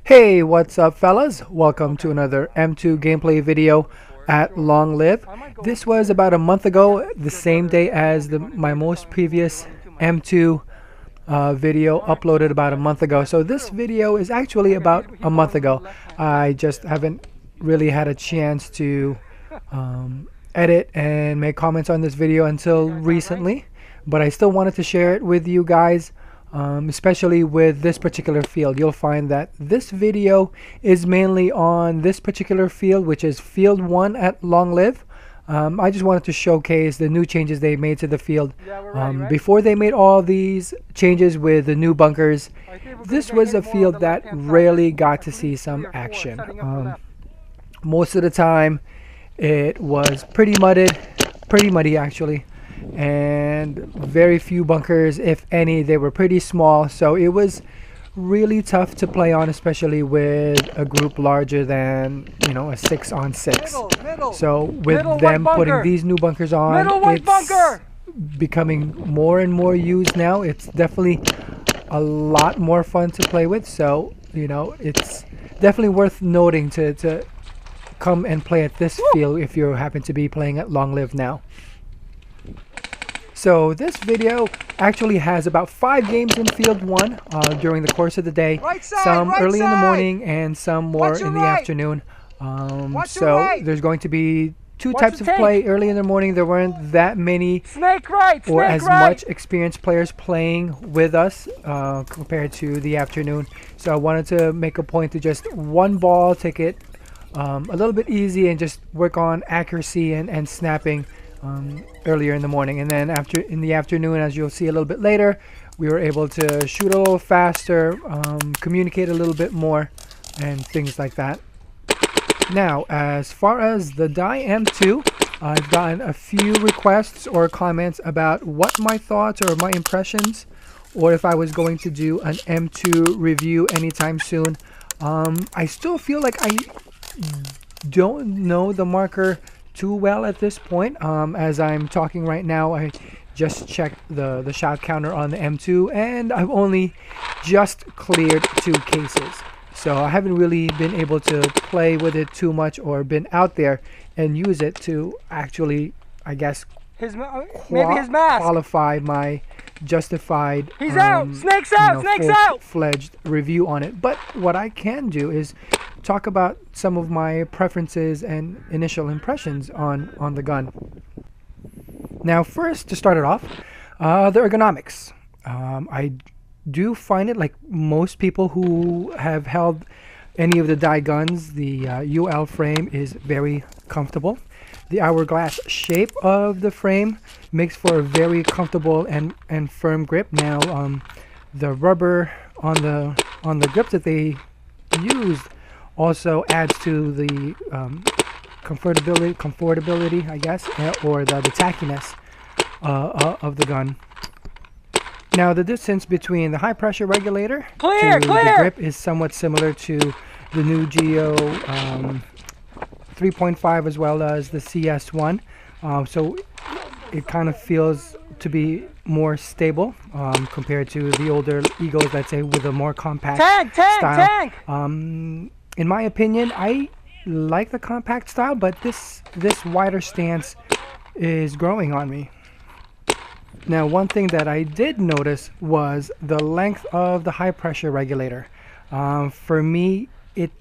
Hey, what's up fellas? Welcome to another M2 gameplay video at Long Live. This was about a month ago, the same day as my most previous M2 video uploaded about a month ago. So this video is actually about a month ago. I just haven't really had a chance to edit and make comments on this video until recently, but I still wanted to share it with you guys. Especially with this particular field. You'll find that this video is mainly on this particular field, which is field 1 at Long Live. I just wanted to showcase the new changes they made to the field. Before they made all these changes with the new bunkers, this was a field that rarely got to see some action. Most of the time it was pretty muddy actually, and very few bunkers, if any. They were pretty small, so it was really tough to play on, especially with a group larger than, you know, a 6-on-6. So with them putting these new bunkers on, it's becoming more and more used now. It's definitely a lot more fun to play with, so you know, it's definitely worth noting to come and play at this field if you happen to be playing at Long Live now. So this video actually has about 5 games in field 1 during the course of the day. Some early in the morning and some more in the afternoon. So there's going to be 2 types of play. Early in the morning there weren't that many or as much experienced players playing with us compared to the afternoon. So I wanted to make a point to just one ball, take it a little bit easy and just work on accuracy and snapping earlier in the morning, and then in the afternoon, as you'll see a little bit later, we were able to shoot a little faster, communicate a little bit more, and things like that. Now, as far as the die M2, I've gotten a few requests or comments about what my thoughts or my impressions, or if I was going to do an M2 review anytime soon. I still feel like I don't know the marker too well at this point. As I'm talking right now, I just checked the shot counter on the M2 and I've only just cleared 2 cases, so I haven't really been able to play with it too much or been out there and use it to actually, I guess, qualify my justified full-fledged review on it. But what I can do is talk about some of my preferences and initial impressions on the gun. Now, first, to start it off, the ergonomics. I do find it, like most people who have held any of the die guns, the UL frame is very comfortable. The hourglass shape of the frame makes for a very comfortable and firm grip. Now, the rubber on the grip that they used also adds to the comfortability, I guess, or the tackiness of the gun. Now, the distance between the high pressure regulator to the grip is somewhat similar to the new Geo 3.5 as well as the CS1. So it kind of feels to be more stable compared to the older Eagles, let's say, with a more compact style. In my opinion, I like the compact style, but this wider stance is growing on me. Now, one thing that I did notice was the length of the high pressure regulator. For me, it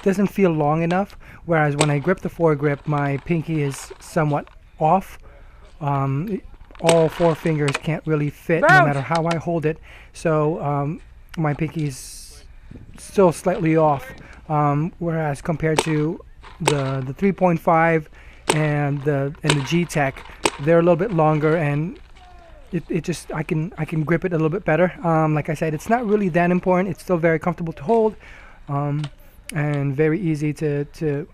doesn't feel long enough, whereas when I grip the foregrip, my pinky is somewhat off. All 4 fingers can't really fit no matter how I hold it, so my pinky's still slightly off, whereas compared to the 3.5 and the G-Tech, they're a little bit longer, and it just I can grip it a little bit better. Like I said, it's not really that important. It's still very comfortable to hold, and very easy to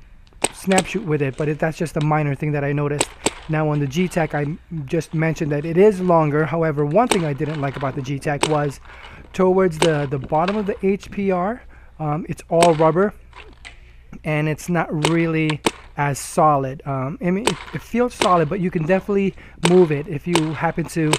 snap shoot with it, but that's just a minor thing that I noticed. Now, on the G-Tech, I just mentioned that it is longer. However, one thing I didn't like about the G-Tech was towards the bottom of the HPR, it's all rubber, and it's not really as solid. I mean, it feels solid, but you can definitely move it if you happen to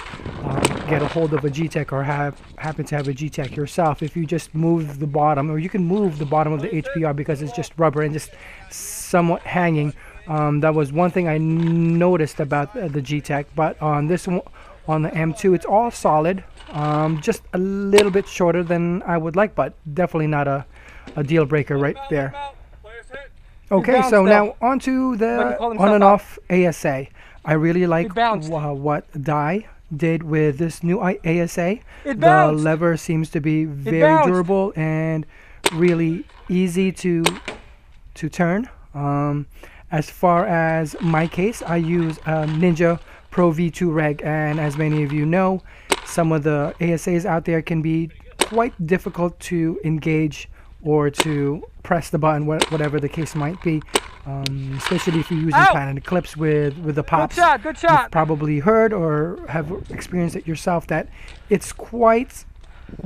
get a hold of a G-Tech or happen to have a G-Tech yourself, if you just move the bottom, or you can move the bottom of the HPR because it's just rubber and just somewhat hanging. That was one thing I noticed about the G-Tech, but on this one, on the M2, it's all solid. Just a little bit shorter than I would like, but definitely not a deal breaker right there. Okay, so now onto the on and off ASA. I really like what Dye did with this new ASA. The lever seems to be very durable and really easy to turn. As far as my case, I use Ninja Pro V2 Reg, and as many of you know, some of the ASAs out there can be quite difficult to engage or to press the button, whatever the case might be, especially if you're using Planet Eclipse with the pops. Good shot. You've probably heard or have experienced it yourself that it's quite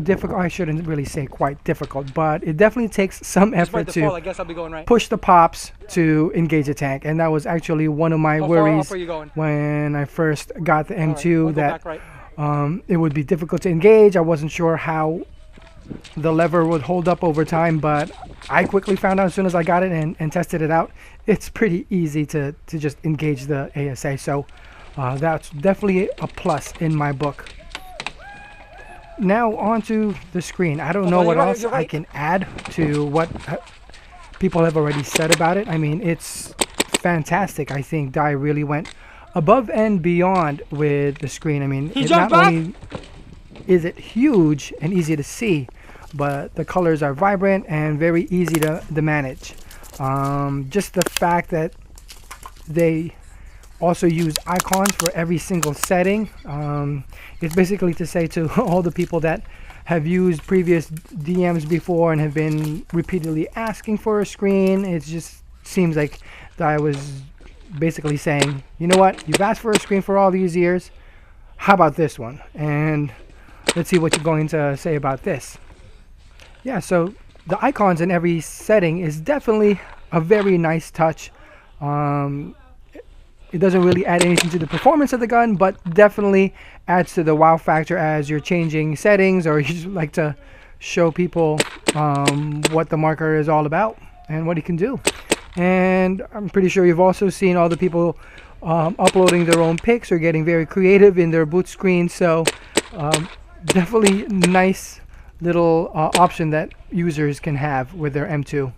difficult. I shouldn't really say quite difficult, but it definitely takes some effort to push the pops to engage the tank, and that was actually one of my worries when I first got the M2, that it would be difficult to engage. I wasn't sure how the lever would hold up over time, but I quickly found out as soon as I got it and tested it out, it's pretty easy to just engage the ASA. So that's definitely a plus in my book. Now onto the screen. I don't know what else I can add to what people have already said about it. I mean, it's fantastic. I think Dye really went above and beyond with the screen. I mean, not only is it huge and easy to see, but the colors are vibrant and very easy to manage. Just the fact that they also use icons for every single setting. It's basically to say to all the people that have used previous DMs before and have been repeatedly asking for a screen, it just seems like I was basically saying, you know what, you've asked for a screen for all these years, how about this one? And let's see what you're going to say about this. Yeah, so the icons in every setting is definitely a very nice touch. It doesn't really add anything to the performance of the gun, but definitely adds to the wow factor as you're changing settings, or you just like to show people what the marker is all about and what it can do. And I'm pretty sure you've also seen all the people uploading their own pics or getting very creative in their boot screen. So definitely nice little option that users can have with their M2.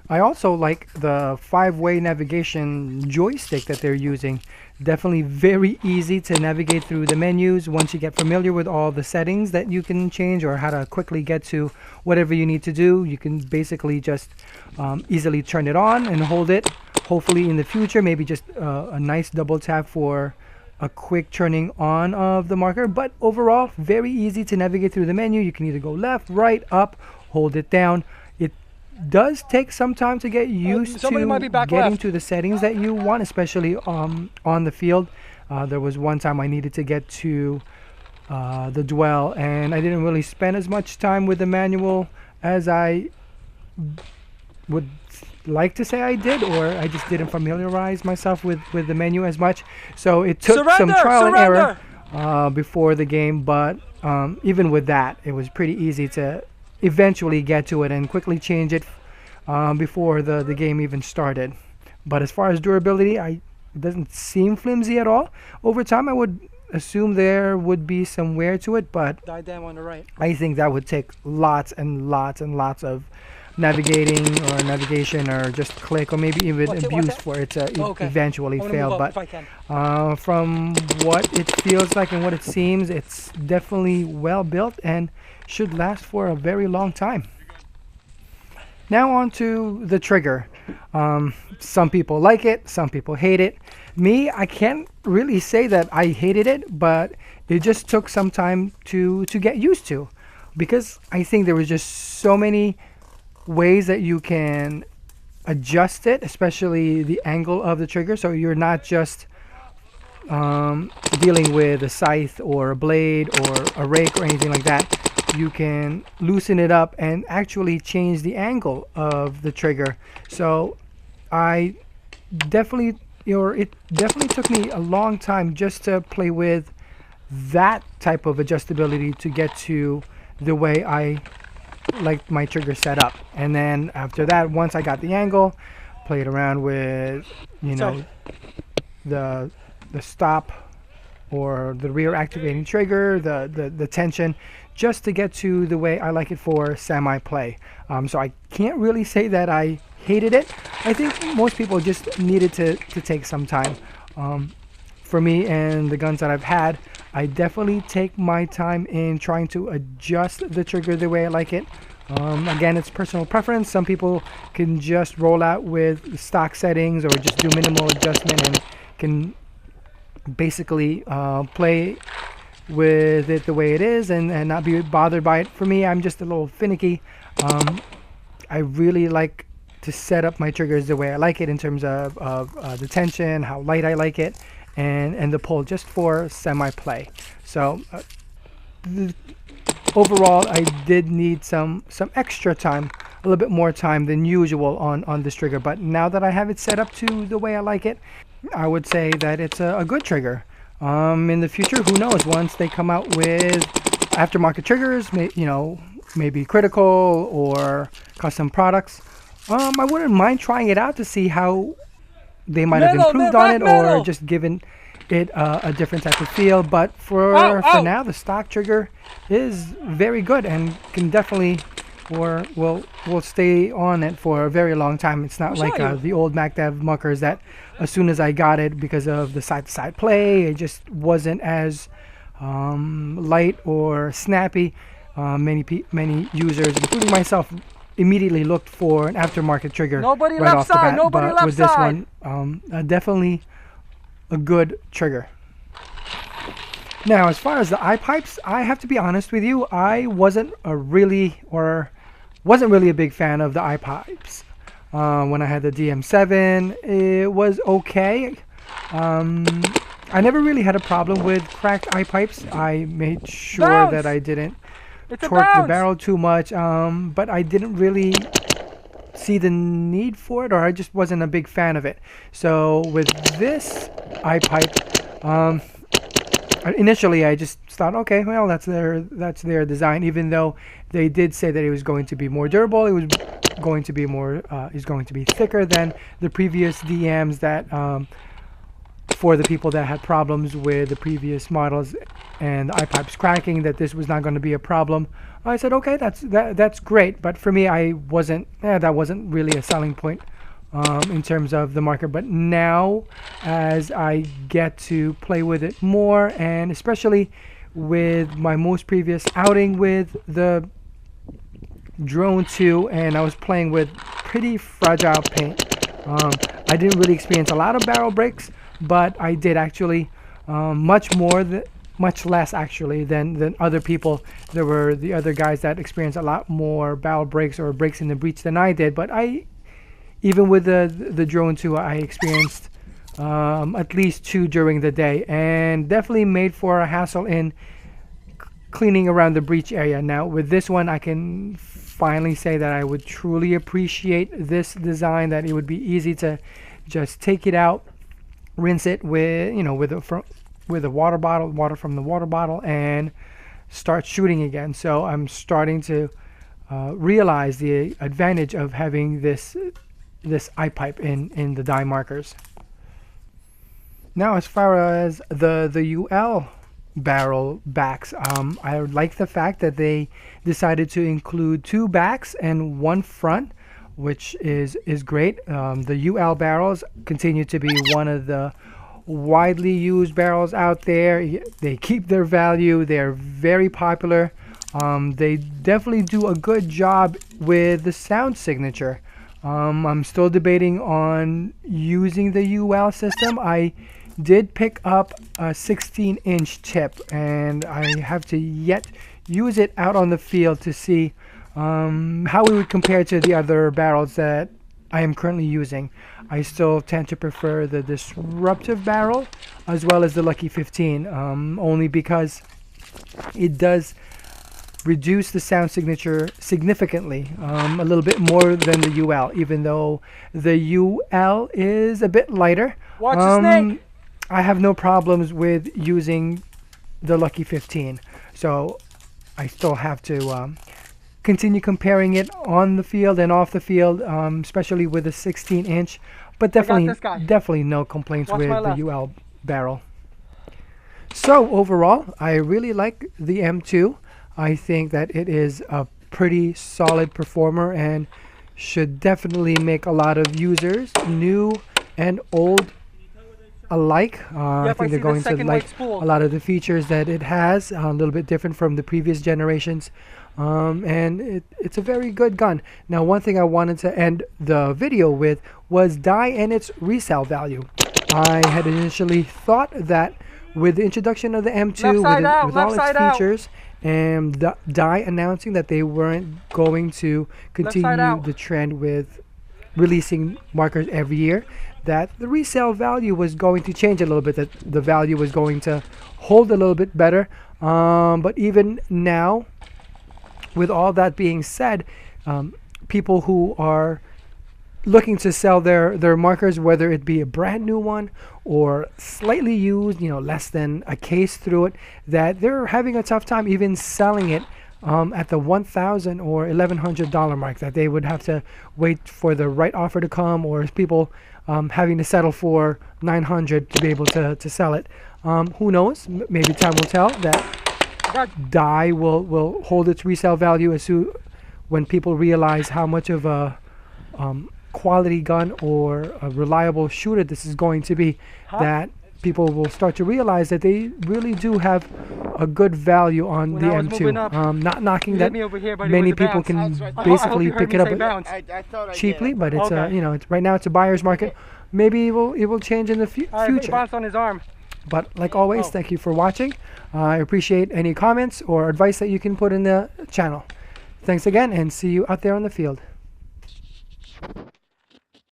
I also like the 5-way navigation joystick that they're using. Definitely very easy to navigate through the menus once you get familiar with all the settings that you can change, or how to quickly get to whatever you need to do. You can basically just easily turn it on and hold it. Hopefully in the future, maybe just a nice double tap for a quick turning on of the marker. But overall, very easy to navigate through the menu. You can either go left, right, up, hold it down. It does take some time to get used to getting to the settings that you want, especially on the field. There was one time I needed to get to the dwell, and I didn't really spend as much time with the manual as I would like to say I did, or I just didn't familiarize myself with the menu as much. So it took some trial and error before the game, but even with that, it was pretty easy to eventually get to it and quickly change it before the game even started. But as far as durability, it doesn't seem flimsy at all. Over time, I would assume there would be some wear to it, but I think that would take lots and lots and lots of navigation, or just click, or maybe even abuse for it to eventually fail. But from what it feels like and what it seems, it's definitely well built and should last for a very long time. Now on to the trigger. Some people like it, some people hate it. Me, I can't really say that I hated it, but it just took some time to get used to, because I think there was just so many ways that you can adjust it, especially the angle of the trigger, so you're not just dealing with a scythe or a blade or a rake or anything like that. You can loosen it up and actually change the angle of the trigger. So it definitely took me a long time just to play with that type of adjustability to get to the way I like my trigger set up. And then after that, once I got the angle, played around with, you know, the stop or the rear activating trigger, the tension, just to get to the way I like it for semi-play. So I can't really say that I hated it. I think most people just needed to take some time. For me and the guns that I've had, I definitely take my time in trying to adjust the trigger the way I like it. Again, it's personal preference. Some people can just roll out with stock settings or just do minimal adjustment and can basically play with it the way it is and not be bothered by it. For me, I'm just a little finicky. I really like to set up my triggers the way I like it in terms of the tension, how light I like it, and the pull just for semi-play. So overall, I did need some extra time, a little bit more time than usual on this trigger. But now that I have it set up to the way I like it, I would say that it's a good trigger. In the future, who knows? Once they come out with aftermarket triggers, maybe critical or custom products, I wouldn't mind trying it out to see how they might have improved on it or just given it a different type of feel. But for now, the stock trigger is very good and can definitely will stay on it for a very long time. It's not like the old MacDev muckers that as soon as I got it, because of the side-to-side play, it just wasn't as light or snappy. Many users, including myself, immediately looked for an aftermarket trigger right off the bat. But with this one, definitely a good trigger. Now, as far as the eye pipes, I have to be honest with you, I wasn't really a big fan of the eye pipes. When I had the DM7, it was okay. I never really had a problem with cracked eye pipes. I made sure that I didn't torque the barrel too much, but I didn't really see the need for it, or I just wasn't a big fan of it. So with this eye pipe, initially I just thought, okay, well, that's their design. Even though they did say that it was going to be more durable, it was going to be thicker than the previous DMs that for the people that had problems with the previous models and the eye pipes cracking, that this was not going to be a problem. I said, okay, that's great. But for me, that wasn't really a selling point in terms of the market. But now, as I get to play with it more, and especially with my most previous outing with the Drone 2, and I was playing with pretty fragile paint, I didn't really experience a lot of barrel breaks, but I did actually much less actually than other people. There were the other guys that experienced a lot more barrel breaks or breaks in the breech than I did. But even with the Drone 2, I experienced at least 2 during the day, and definitely made for a hassle in cleaning around the breech area. Now with this one, I can finally say that I would truly appreciate this design, that it would be easy to just take it out, rinse it with a water bottle, water from the water bottle, and start shooting again. So I'm starting to realize the advantage of having this eye pipe in the die markers. Now, as far as the UL barrel backs, I like the fact that they decided to include 2 backs and 1 front, which is great. The UL barrels continue to be one of the widely used barrels out there. They keep their value. They're very popular. They definitely do a good job with the sound signature. I'm still debating on using the UL system. I did pick up a 16-inch tip, and I have to yet use it out on the field to see how it would compare to the other barrels that I am currently using. I still tend to prefer the Disruptive barrel as well as the Lucky 15, only because it does reduce the sound signature significantly, a little bit more than the UL, even though the UL is a bit lighter. Watch the snake. I have no problems with using the Lucky 15. So I still have to continue comparing it on the field and off the field, especially with the 16-inch. But definitely no complaints with the UL barrel. So overall, I really like the M2. I think that it is a pretty solid performer and should definitely make a lot of users, new and old alike. I think they're going to like a lot of the features that it has, a little bit different from the previous generations. And it's a very good gun. Now, one thing I wanted to end the video with was dye and its resale value. I had initially thought that with the introduction of the M2, with all its features, and the dye announcing that they weren't going to continue the trend with releasing markers every year, that the resale value was going to change a little bit, that the value was going to hold a little bit better. But even now, with all that being said, people who are looking to sell their markers, whether it be a brand new one or slightly used, less than a case through it, that they're having a tough time even selling it at the $1,000 or $1,100 mark, that they would have to wait for the right offer to come, or people having to settle for $900 to be able to sell it. Who knows? Maybe time will tell that dye will hold its resale value as soon when people realize how much of a quality gun or a reliable shooter this is going to be, that people will start to realize that they really do have a good value on the M2. Not knocking that many people can basically pick it up cheaply, but it's it's right now it's a buyer's market. Maybe it will change in the future. On his arm. But like always, thank you for watching. I appreciate any comments or advice that you can put in the channel. Thanks again, and see you out there on the field.